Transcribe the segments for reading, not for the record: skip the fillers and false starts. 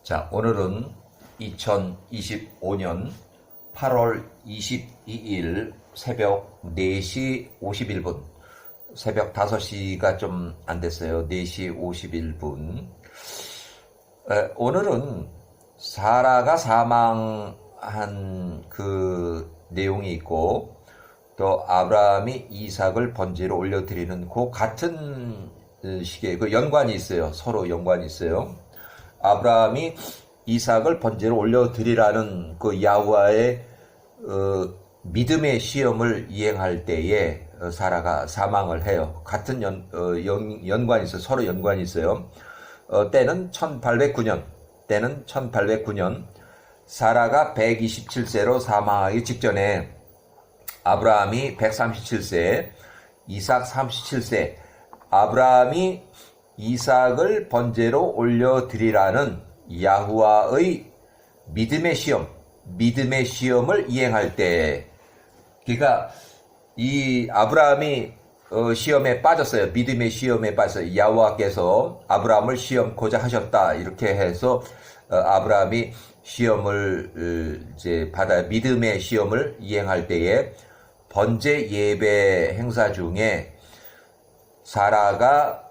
자, 오늘은 2025년 8월 22일 새벽 4시 51분, 새벽 5시가 좀 안 됐어요. 4시 51분. 오늘은 사라가 사망한 그 내용이 있고, 또 아브라함이 이삭을 번제로 올려드리는 그 같은 시기에 그 연관이 있어요. 서로 연관이 있어요. 아브라함이 이삭을 번제로 올려드리라는 그 야훼와의 믿음의 시험을 이행할 때에 사라가 사망을 해요. 같은 연관이 있어요. 서로 연관이 있어요. 때는 1809년 사라가 127세로 사망하기 직전에 아브라함이 137세, 이삭 37세, 아브라함이 이삭을 번제로 올려드리라는 야훼와의 믿음의 시험을 이행할 때, 그러니까 이 아브라함이 시험에 빠졌어요. 믿음의 시험에 빠졌어요. 야훼와께서 아브라함을 시험코자 하셨다. 이렇게 해서 아브라함이 시험을 이제 믿음의 시험을 이행할 때에 번제 예배 행사 중에 사라가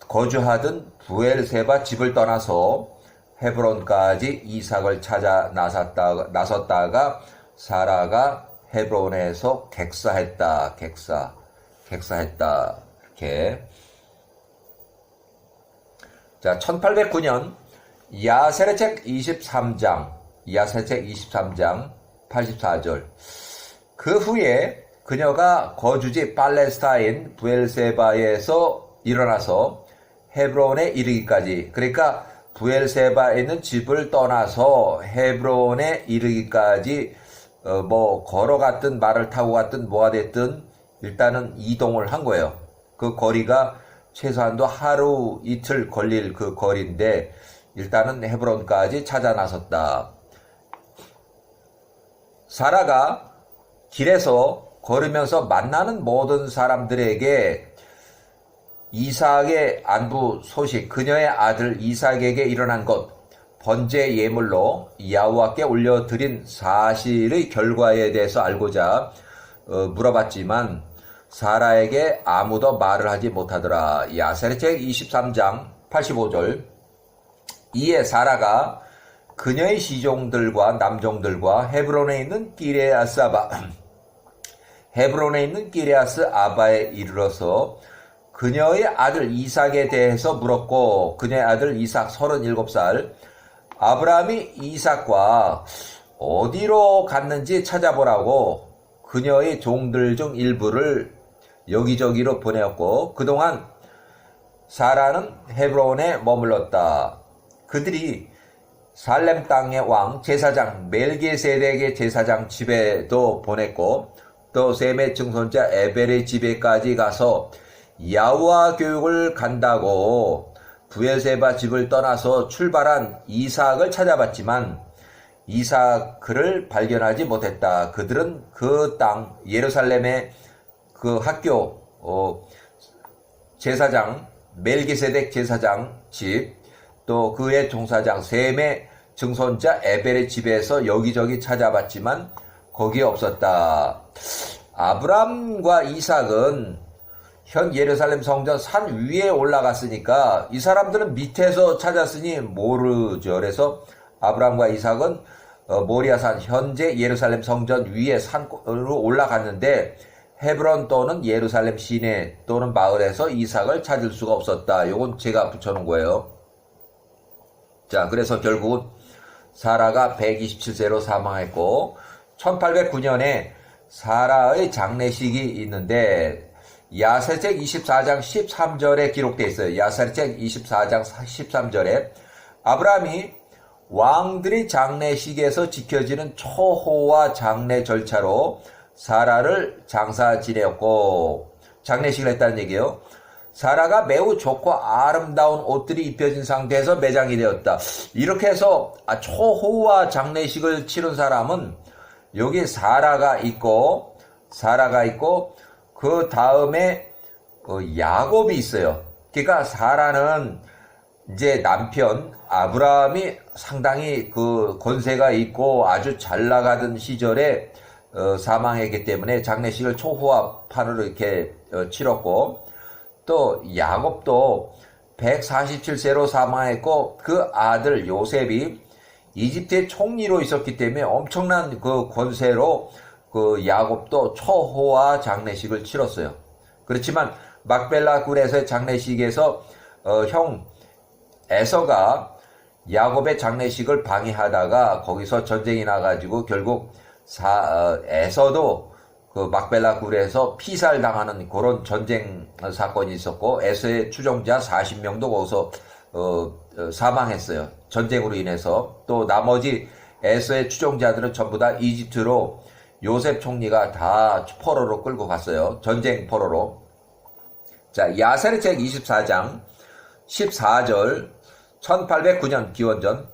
거주하던 브엘세바 집을 떠나서 헤브론까지 이삭을 찾아 나섰다가 사라가 헤브론에서 객사했다. 이렇게. 자, 1809년 야세레책 23장 84절. 그 후에 그녀가 거주지 팔레스타인 브엘세바에서 일어나서 헤브론에 이르기까지, 그러니까 브엘세바에 있는 집을 떠나서 헤브론에 이르기까지 걸어갔든 말을 타고 갔든 뭐가 됐든 일단은 이동을 한 거예요. 그 거리가 최소한도 하루 이틀 걸릴 그 거리인데 일단은 헤브론까지 찾아 나섰다. 사라가 길에서 걸으면서 만나는 모든 사람들에게 이삭의 안부 소식, 그녀의 아들 이삭에게 일어난 것, 번제 예물로 야훼와께 올려드린 사실의 결과에 대해서 알고자 물어봤지만 사라에게 아무도 말을 하지 못하더라. 야세레책 23장 85절. 이에 사라가 그녀의 시종들과 남종들과 헤브론에 있는 기레아스 아바에 이르러서 그녀의 아들 이삭에 대해서 물었고, 그녀의 아들 이삭 37살, 아브라함이 이삭과 어디로 갔는지 찾아보라고 그녀의 종들 중 일부를 여기저기로 보내었고, 그동안 사라는 헤브론에 머물렀다. 그들이 살렘 땅의 왕 제사장 멜기세덱의 제사장 집에도 보냈고, 또 셈의 증손자 에벨의 집에까지 가서 야훼와 교육을 간다고 브엘세바 집을 떠나서 출발한 이삭을 찾아봤지만 이삭을 발견하지 못했다. 그들은 그 땅 예루살렘의 그 학교 제사장 멜기세덱 제사장 집, 또 그의 종사장 셈의 증손자 에벨의 집에서 여기저기 찾아봤지만 거기에 없었다. 아브람과 이삭은 현 예루살렘 성전 산 위에 올라갔으니까 이 사람들은 밑에서 찾았으니 모르죠. 그래서 아브라함과 이삭은 모리아산 현재 예루살렘 성전 위에 산으로 올라갔는데 헤브론 또는 예루살렘 시내 또는 마을에서 이삭을 찾을 수가 없었다. 요건 제가 붙여놓은 거예요. 자, 그래서 결국은 사라가 127세로 사망했고 1809년에 사라의 장례식이 있는데 야세책 24장 13절에 기록되어 있어요. 야세책 24장 13절에 아브라함이 왕들이 장례식에서 지켜지는 초호와 장례 절차로 사라를 장사 지내었고, 장례식을 했다는 얘기예요. 사라가 매우 좋고 아름다운 옷들이 입혀진 상태에서 매장이 되었다. 이렇게 해서 초호와 장례식을 치른 사람은 여기 사라가 있고 그 다음에 야곱이 있어요. 그러니까 사라는 이제 남편 아브라함이 상당히 그 권세가 있고 아주 잘 나가던 시절에 사망했기 때문에 장례식을 초호화판으로 이렇게 치렀고, 또 야곱도 147세로 사망했고 그 아들 요셉이 이집트의 총리로 있었기 때문에 엄청난 그 권세로 그 야곱도 초호화 장례식을 치렀어요. 그렇지만 막벨라 굴에서의 장례식에서 형 에서가 야곱의 장례식을 방해하다가 거기서 전쟁이 나가지고 결국 에서도 그 막벨라 굴에서 피살당하는 그런 전쟁 사건이 있었고, 에서의 추종자 40명도 거기서 사망했어요. 전쟁으로 인해서. 또 나머지 에서의 추종자들은 전부 다 이집트로 요셉 총리가 다 포로로 끌고 갔어요. 전쟁 포로로. 자, 야세르책 24장 14절 1809년 기원전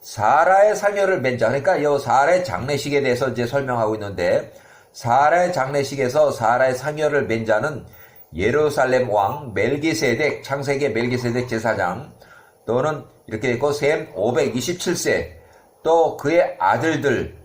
사라의 상여를 뵌 자, 그러니까 이 사라의 장례식에 대해서 이제 설명하고 있는데, 사라의 장례식에서 사라의 상여를 뵌 자는 예루살렘 왕 멜기세덱, 창세기 멜기세덱 제사장, 또는 이렇게 있고 셈 527세, 또 그의 아들들,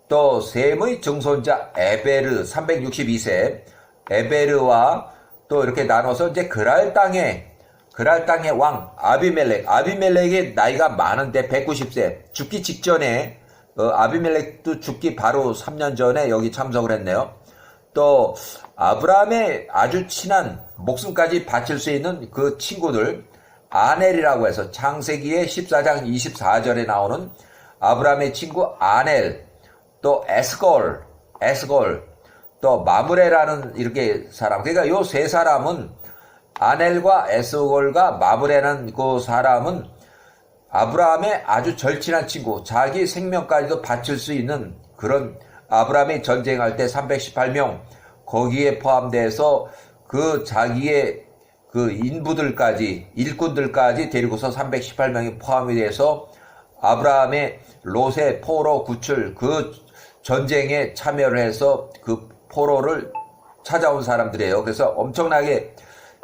또 셈의 증손자 에베르 362세, 에베르와 또 이렇게 나눠서 이제 그랄 땅의 왕 아비멜렉의 나이가 많은데 190세, 죽기 직전에 아비멜렉도 죽기 바로 3년 전에 여기 참석을 했네요. 또 아브라함의 아주 친한, 목숨까지 바칠 수 있는 그 친구들, 아넬이라고 해서 창세기의 14장 24절에 나오는 아브라함의 친구 아넬, 또 에스골, 또 마므레라는 이렇게 사람. 그러니까 요 세 사람은, 아넬과 에스골과 마므레라는 그 사람은 아브라함의 아주 절친한 친구, 자기 생명까지도 바칠 수 있는 그런, 아브라함이 전쟁할 때 318명, 거기에 포함돼서 그 자기의 그 인부들까지, 일꾼들까지 데리고서 318명이 포함이 돼서 아브라함의 롯의 포로 구출, 그 전쟁에 참여를 해서 그 포로를 찾아온 사람들이에요. 그래서 엄청나게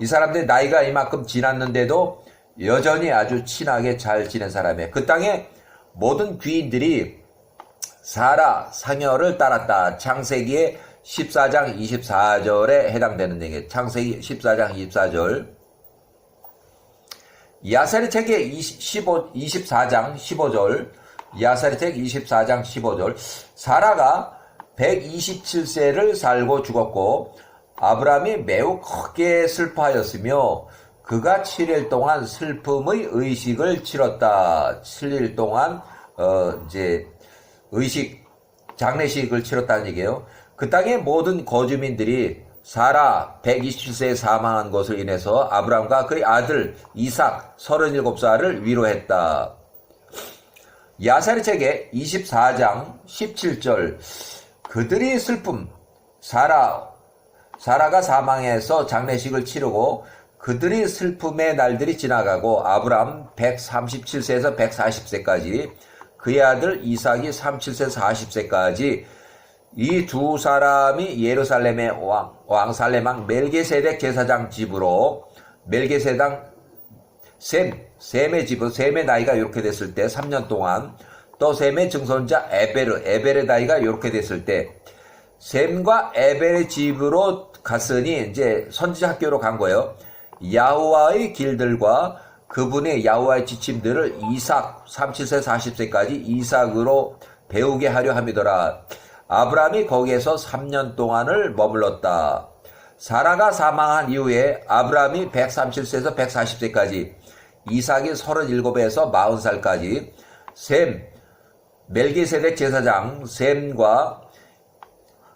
이 사람들의 나이가 이만큼 지났는데도 여전히 아주 친하게 잘 지낸 사람이에요. 그 땅에 모든 귀인들이 사라 상여를 따랐다. 창세기의 14장 24절에 해당되는 얘기예요. 창세기 14장 24절. 야세르책의 24장 15절. 야세르책 24장 15절. 사라가 127세를 살고 죽었고 아브라함이 매우 크게 슬퍼하였으며 그가 7일 동안 슬픔의 의식을 치렀다. 7일 동안 이제 장례식을 치렀다는 얘기예요. 그 땅의 모든 거주민들이 사라 127세에 사망한 것을 인해서 아브라함과 그의 아들 이삭 37살을 위로했다. 야세르책의 24장 17절. 그들이 슬픔, 사라가 사망해서 장례식을 치르고 그들이 슬픔의 날들이 지나가고 아브라함 137세에서 140세까지, 그의 아들 이삭이 37세 40세까지 이 두 사람이 예루살렘의 왕 살렘왕 멜기세덱 제사장 집으로, 셈의 집은, 셈의 나이가 이렇게 됐을 때 3년 동안, 또 셈의 증손자 에벨의 나이가 이렇게 됐을 때 셈과 에벨의 집으로 갔으니 이제 선지자 학교로 간 거예요. 야후와의 길들과 그분의 야후와의 지침들을 이삭 37세 40세까지 이삭으로 배우게 하려 함이더라. 아브라함이 거기에서 3년 동안을 머물렀다. 사라가 사망한 이후에 아브라함이 137세에서 140세까지, 이삭이 37에서 40살까지 멜기세덱 제사장 셈과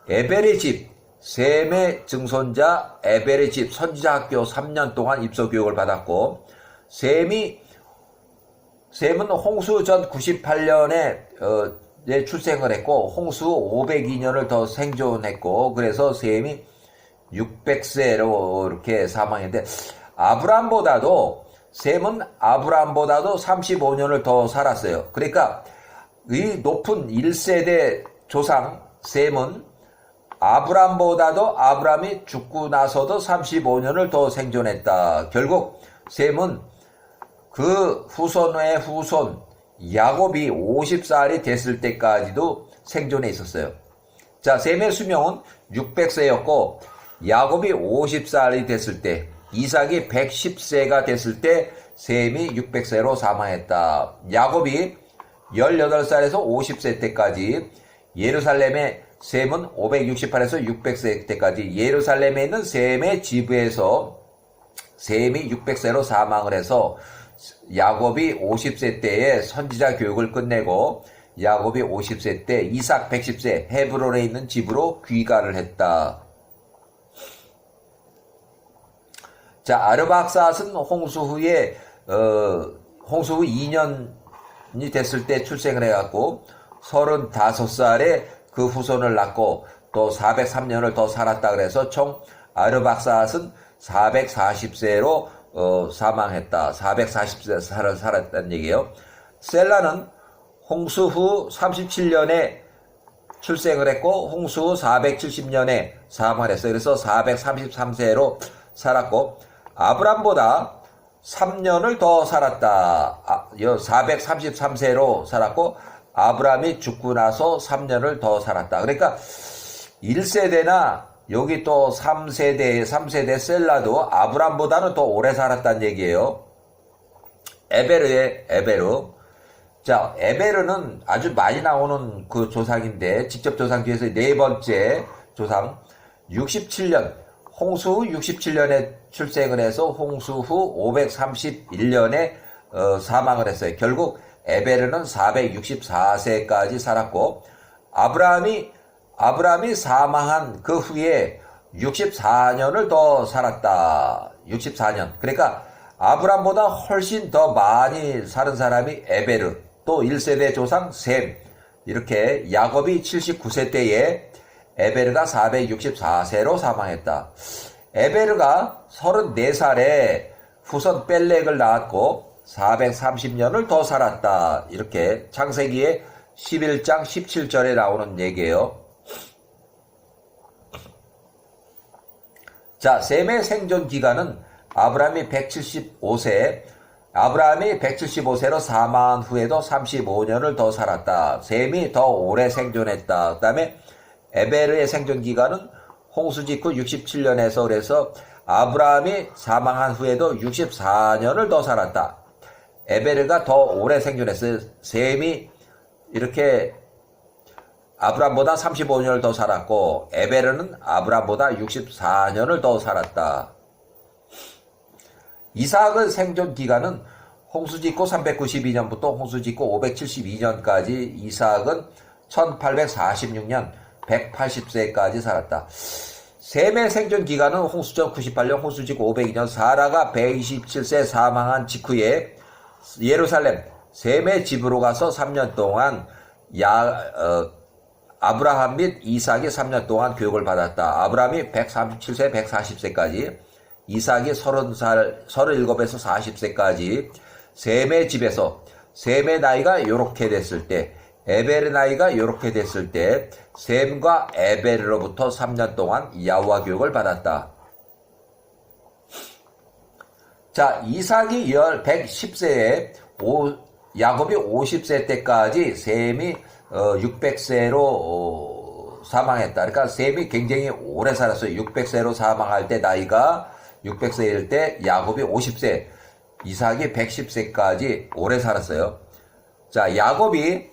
에벨의 집, 셈의 증손자 에벨의 집 선지자 학교 3년 동안 입소 교육을 받았고, 셈은 홍수 전 98년에 출생을 했고 홍수 502년을 더 생존했고, 그래서 셈이 600세로 이렇게 사망했는데, 셈은 아브라함보다도 35년을 더 살았어요. 그러니까 이 높은 1세대 조상 셈은 아브라함이 죽고 나서도 35년을 더 생존했다. 결국 셈은 그 후손의 후손 야곱이 50살이 됐을 때까지도 생존해 있었어요. 자, 셈의 수명은 600세였고 야곱이 50살이 됐을 때, 이삭이 110세가 됐을 때 셈이 600세로 사망했다. 야곱이 18살에서 50세 때까지, 예루살렘의 셈은 568에서 600세 때까지 예루살렘에 있는 셈의 지부에서 셈이 600세로 사망을 해서 야곱이 50세 때에 선지자 교육을 끝내고 야곱이 50세 때 이삭 110세 헤브론에 있는 집으로 귀가를 했다. 자, 아르박삿은 홍수 후 2년이 됐을 때 출생을 해갖고 35살에 그 후손을 낳고 또 403년을 더 살았다 그래서 총 아르박삿은 440세로 사망했다. 440세 살았다는 얘기예요. 셀라는 홍수 후 37년에 출생을 했고 홍수 후 470년에 사망을 했어요. 그래서 433세로 살았고 아브람보다 3년을 더 살았다. 433세로 살았고 아브람이 죽고 나서 3년을 더 살았다. 그러니까 1세대나 여기 또 3세대 셀라도 아브람보다는 더 오래 살았다는 얘기예요. 에베르. 자, 에베르는 아주 많이 나오는 그 조상인데, 직접 조상 중에서 네 번째 조상, 67년, 홍수 후 67년에 출생을 해서 홍수 후 531년에 사망을 했어요. 결국 에베르는 464세까지 살았고, 아브라함이 사망한 그 후에 64년을 더 살았다. 64년. 그러니까 아브람보다 훨씬 더 많이 사는 사람이 에베르, 또 1세대 조상 셈. 이렇게 야곱이 79세 때에 에베르가 464세로 사망했다. 에베르가 34살에 후손 뺄렉을 낳았고 430년을 더 살았다. 이렇게 창세기의 11장 17절에 나오는 얘기예요. 자, 셈의 생존 기간은 아브라함이 175세로 사망한 후에도 35년을 더 살았다. 셈이 더 오래 생존했다. 그 다음에 에베르의 생존 기간은 홍수 직후 67년에서 그래서 아브라함이 사망한 후에도 64년을 더 살았다. 에베르가 더 오래 생존했어요. 셈이 이렇게 아브람보다 35년을 더 살았고 에베르는 아브람보다 64년을 더 살았다. 이삭의 생존 기간은 홍수 직후 392년부터 홍수 직후 572년까지 이삭은 1846년 180세까지 살았다. 셈의 생존 기간은 홍수 전 98년, 홍수 직후 502년, 사라가 127세 사망한 직후에 예루살렘 셈의 집으로 가서 3년 동안 아브라함 및 이삭이 3년 동안 교육을 받았다. 아브라함이 137세, 140세까지, 이삭이 30살, 37에서 40세까지 셈의 집에서 셈의 나이가 요렇게 됐을 때, 에베르 나이가 요렇게 됐을 때 셈과 에베르로부터 3년 동안 야호와 교육을 받았다. 자, 이삭이 110세에 야곱이 50세 때까지 셈이 600세로 사망했다. 그러니까 셈이 굉장히 오래 살았어요. 600세로 사망할 때 나이가 600세일 때 야곱이 50세, 이삭이 110세까지 오래 살았어요. 자, 야곱이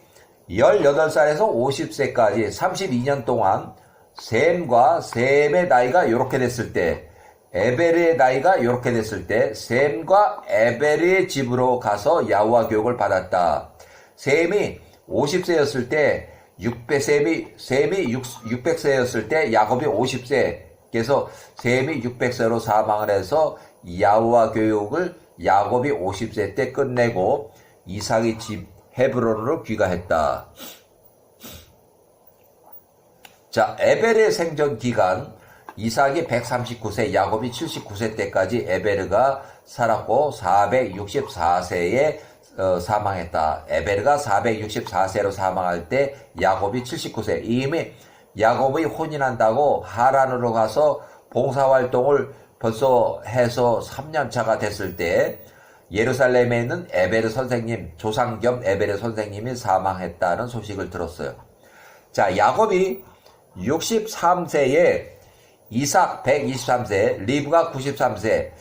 18살에서 50세까지 32년 동안 셈과 셈의 나이가 이렇게 됐을 때, 에베르의 나이가 이렇게 됐을 때 셈과 에베르의 집으로 가서 야호와 교육을 받았다. 셈이 50세였을 때 셈이 600세였을 때 야곱이 50세. 그래서 셈이 600세로 사망을 해서 야호와 교육을 야곱이 50세 때 끝내고 이삭의 집 헤브론으로 귀가했다. 자, 에베르의 생존 기간, 이삭이 139세, 야곱이 79세 때까지 에베르가 살았고 464세에 사망했다. 에베르가 464세로 사망할 때 야곱이 79세. 이미 야곱이 혼인한다고 하란으로 가서 봉사활동을 벌써 해서 3년차가 됐을 때 예루살렘에 있는 에베르 선생님, 조상 겸 에베르 선생님이 사망했다는 소식을 들었어요. 자, 야곱이 63세에 이삭 123세, 리브가 93세,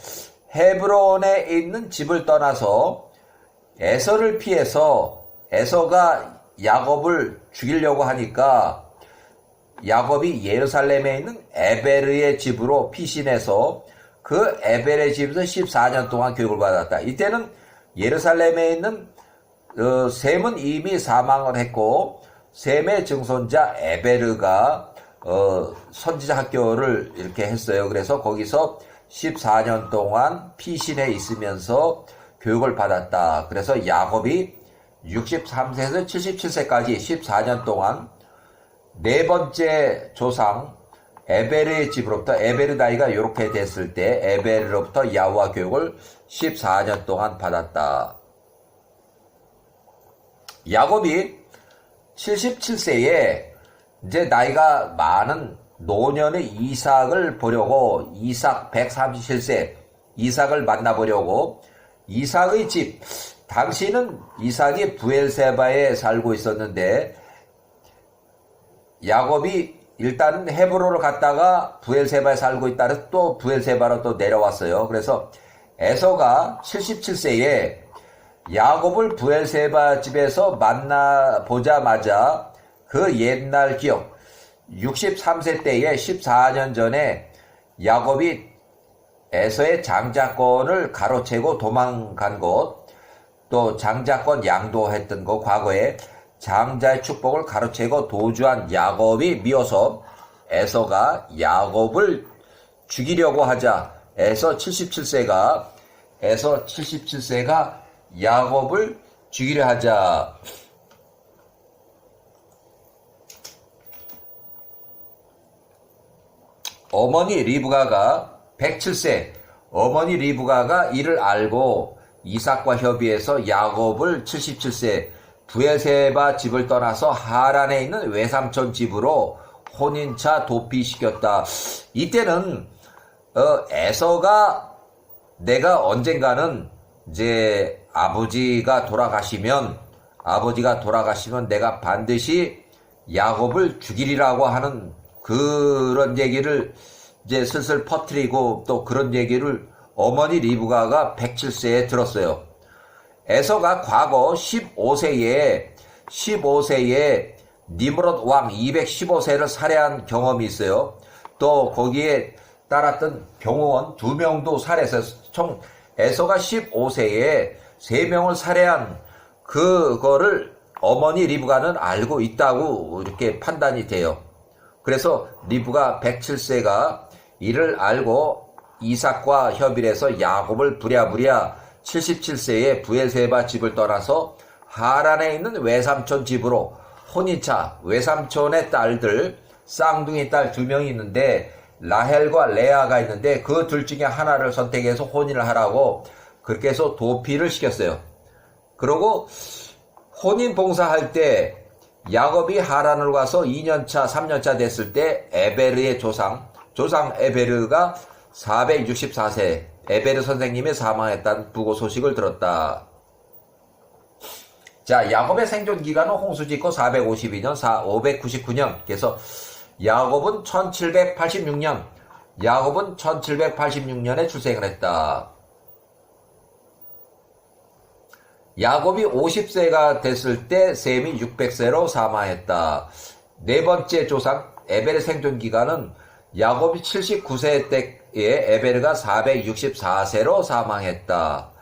헤브론에 있는 집을 떠나서 에서를 피해서 에서가 야곱을 죽이려고 하니까 야곱이 예루살렘에 있는 에베르의 집으로 피신해서 그 에벨의 집에서 14년 동안 교육을 받았다. 이때는 예루살렘에 있는 셈은 이미 사망을 했고 셈의 증손자 에베르가 선지자 학교를 이렇게 했어요. 그래서 거기서 14년 동안 피신해 있으면서 교육을 받았다. 그래서 야곱이 63세에서 77세까지 14년 동안 네 번째 조상 에베르의 집으로부터 에베르 나이가 이렇게 됐을 때 에베르로부터 야호와 교육을 14년 동안 받았다. 야곱이 77세에 이제 나이가 많은 노년의 이삭을 보려고 이삭 137세 이삭을 만나보려고 이삭의 집 당시는 이삭이 부엘세바에 살고 있었는데 야곱이 일단은 헤브론을 갔다가 부엘세바에 살고 있다가 또 부엘세바로 또 내려왔어요. 그래서 에서가 77세에 야곱을 부엘세바 집에서 만나보자마자 그 옛날 기억 63세 때에 14년 전에 야곱이 에서의 장자권을 가로채고 도망간 곳, 또 장자권 양도했던 곳, 과거에 장자의 축복을 가로채고 도주한 야곱이 미워서 에서가 야곱을 죽이려고 하자 에서 77세가 야곱을 죽이려 하자 어머니 리브가가 107세 어머니 리브가가 이를 알고 이삭과 협의해서 야곱을 77세 부엘세바 집을 떠나서 하란에 있는 외삼촌 집으로 혼인차 도피시켰다. 이때는 에서가 내가 언젠가는 이제 아버지가 돌아가시면 내가 반드시 야곱을 죽이리라고 하는 그런 얘기를 이제 슬슬 퍼뜨리고 또 그런 얘기를 어머니 리브가가 107세에 들었어요. 에서가 과거 15세에 니므롯 왕 215세를 살해한 경험이 있어요. 또 거기에 따랐던 경호원 2명도 살해해서 총 에서가 15세에 3명을 살해한 그거를 어머니 리브가는 알고 있다고 이렇게 판단이 돼요. 그래서 리브가 107세가 이를 알고 이삭과 협의를 해서 야곱을 부랴부랴 77세에 부엘세바 집을 떠나서 하란에 있는 외삼촌 집으로 혼인차 외삼촌의 딸들 쌍둥이 딸 2명이 있는데 라헬과 레아가 있는데 그 둘 중에 하나를 선택해서 혼인을 하라고 그렇게 해서 도피를 시켰어요. 그러고 혼인 봉사할 때 야곱이 하란을 가서 2년차 3년차 됐을 때 에베르의 조상 에베르가 464세 에베르 선생님이 사망했다는 부고 소식을 들었다. 자, 야곱의 생존 기간은 홍수짓고 452년, 599년. 그래서 야곱은 1786년에 출생을 했다. 야곱이 50세가 됐을 때 셈이 600세로 사망했다. 네 번째 조상 에벨의 생존 기간은 야곱이 79세 때에 에벨가 464세로 사망했다.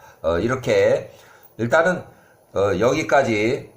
이렇게 일단은 여기까지